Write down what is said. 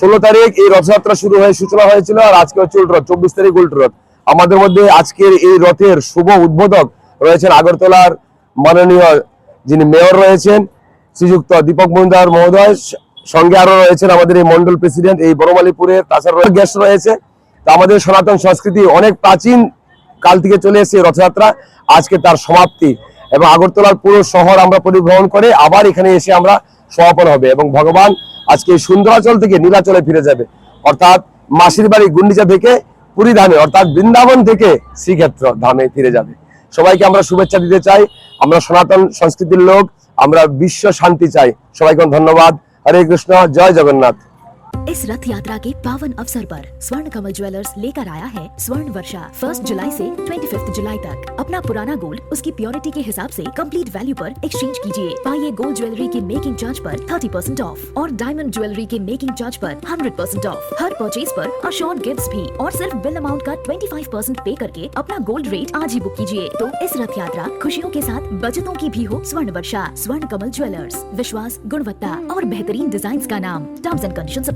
16 তারিখ এই রথযাত্রা শুরু হয়ে সূচনা হয়েছিল, আর আজকে হচ্ছে উল্টো রথ, 24 তারিখ উল্টো রথ। আমাদের মধ্যে আজকের এই রথের শুভ উদ্বোধক রয়েছেন আগরতলার মাননীয় যিনি মেয়র রয়েছেন শ্রীযুক্ত দীপক মজুমদার মহোদয়, সঙ্গে আরো রয়েছেন আমাদের এই মন্ডল প্রেসিডেন্ট এই বড়মালীপুরের, তাছাড়া গেস্ট রয়েছে। তো আমাদের সনাতন সংস্কৃতি অনেক প্রাচীন কাল থেকে চলে এসেছে রথযাত্রা, আজকে তার সমাপ্তি, এবং আগরতলার পুরো শহর আমরা পরিভ্রমণ করে আবার এখানে এসে আমরা সমাপন হবে, এবং ভগবান আজকে সুন্দরাচল থেকে নীলাচলে ফিরে যাবে, অর্থাৎ মাসির বাড়ি গুন্ডিচা থেকে পুরী ধামে, অর্থাৎ বৃন্দাবন থেকে শ্রীক্ষেত্র ধামে ফিরে যাবে। সবাইকে আমরা শুভেচ্ছা দিতে চাই। আমরা সনাতন সংস্কৃতির লোক, আমরা বিশ্ব শান্তি চাই। সবাইকে ধন্যবাদ। हरे कृष्णा, जय जगन्नाथ। इस रथ यात्रा के पावन अवसर पर स्वर्ण कमल ज्वेलर्स लेकर आया है स्वर्ण वर्षा 1 जुलाई से 25 जुलाई तक। अपना पुराना गोल्ड उसकी प्योरिटी के हिसाब से कंप्लीट वैल्यू पर एक्सचेंज कीजिए। पाइए गोल्ड ज्वेलरी के मेकिंग चार्ज पर 30% ऑफ और डायमंड ज्वेलरी के मेकिंग चार्ज पर 100% ऑफ। हर परचेज पर अशोर्ड गिफ्ट्स भी, और सिर्फ बिल अमाउंट का 25% पे करके अपना गोल्ड रेट आज ही बुक कीजिए। तो इस रथ यात्रा खुशियों के साथ बचतों की भी हो। स्वर्ण वर्षा, स्वर्ण कमल ज्वेलर्स, विश्वास, गुणवत्ता और बेहतरीन डिजाइन का नाम। Terms and conditions